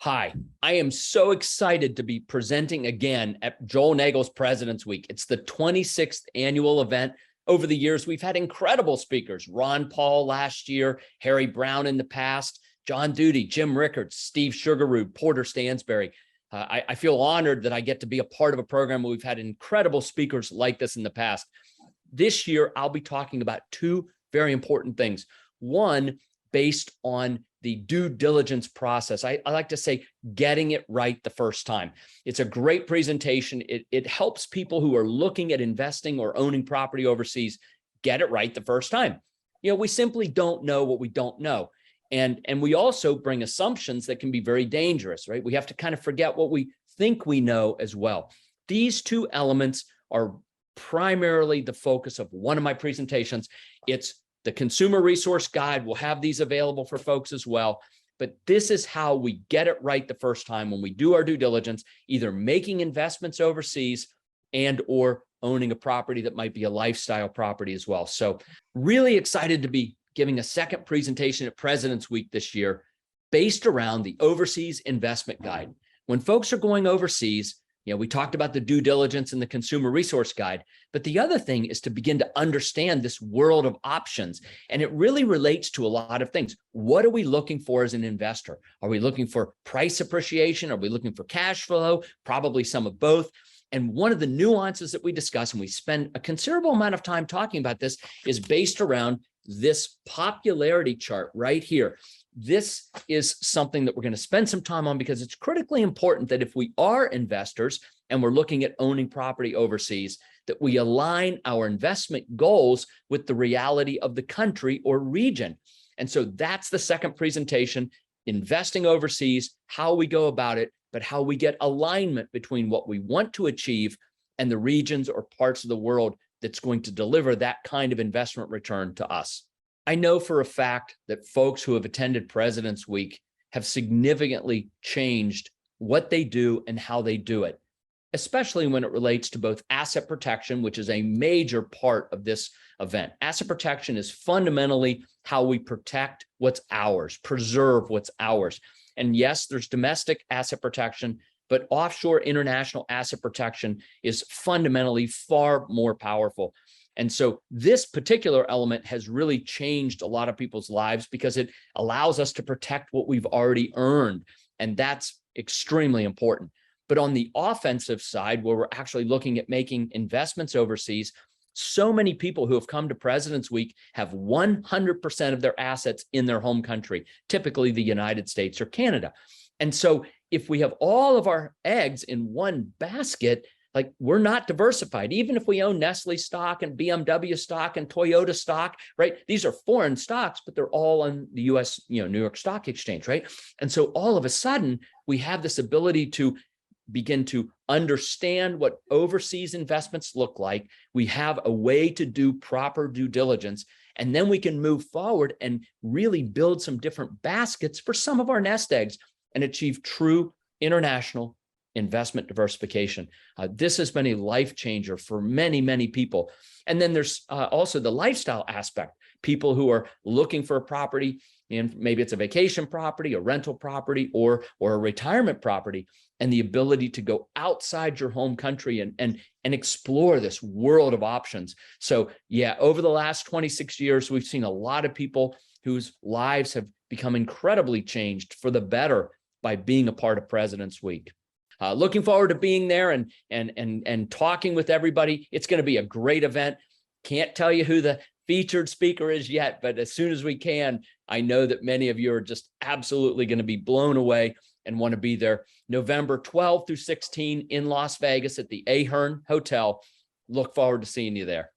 Hi, I am so excited to be presenting again at Joel Nagel's President's Week. It's the 26th annual event. Over the years, we've had incredible speakers. Ron Paul last year, Harry Brown in the past, John Duty, Jim Rickards, Steve Sugarroot, Porter Stansberry. I feel honored that I get to be a part of a program where we've had incredible speakers like this in the past. This year, I'll be talking about two very important things. One, based on the due diligence process. I like to say getting it right the first time. It's a great presentation. It helps people who are looking at investing or owning property overseas get it right the first time. You know, we simply don't know what we don't know. And we also bring assumptions that can be very dangerous, right? We have to kind of forget what we think we know as well. These two elements are primarily the focus of one of my presentations. It's the Consumer Resource Guide. Will have these available for folks as well. But this is how we get it right the first time when we do our due diligence, either making investments overseas and or owning a property that might be a lifestyle property as well. So really excited to be giving a second presentation at President's Week this year based around the Overseas Investment Guide. When folks are going overseas, you know, we talked about the due diligence and the Consumer Resource Guide, but the other thing is to begin to understand this world of options. And it really relates to a lot of things. What are we looking for as an investor? Are we looking for price appreciation? Are we looking for cash flow? Probably some of both. And one of the nuances that we discuss, and we spend a considerable amount of time talking about this, is based around this popularity chart right here. This is something that we're going to spend some time on because it's critically important that if we are investors and we're looking at owning property overseas, that we align our investment goals with the reality of the country or region. And so that's the second presentation, investing overseas, how we go about it, but how we get alignment between what we want to achieve and the regions or parts of the world that's going to deliver that kind of investment return to us. I know for a fact that folks who have attended President's Week have significantly changed what they do and how they do it, especially when it relates to both asset protection, which is a major part of this event. Asset protection is fundamentally how we protect what's ours, preserve what's ours. And yes, there's domestic asset protection, but offshore international asset protection is fundamentally far more powerful. And so this particular element has really changed a lot of people's lives because it allows us to protect what we've already earned. And that's extremely important. But on the offensive side, where we're actually looking at making investments overseas, so many people who have come to President's Week have 100% of their assets in their home country, typically the United States or Canada. And so if we have all of our eggs in one basket, like we're not diversified. Even if we own Nestle stock and BMW stock and Toyota stock, right? These are foreign stocks, but they're all on the US, New York Stock Exchange, right? And so all of a sudden we have this ability to begin to understand what overseas investments look like. We have a way to do proper due diligence, and then we can move forward and really build some different baskets for some of our nest eggs and achieve true international investment diversification. This has been a life changer for many, many people. And then there's also the lifestyle aspect. People who are looking for a property, and maybe it's a vacation property, a rental property, or a retirement property, and the ability to go outside your home country and explore this world of options. So yeah, over the last 26 years, we've seen a lot of people whose lives have become incredibly changed for the better by being a part of President's Week. Looking forward to being there and talking with everybody. It's going to be a great event. Can't tell you who the featured speaker is yet, but as soon as we can, I know that many of you are just absolutely going to be blown away and want to be there. November 12 through 16 in Las Vegas at the Ahern Hotel. Look forward to seeing you there.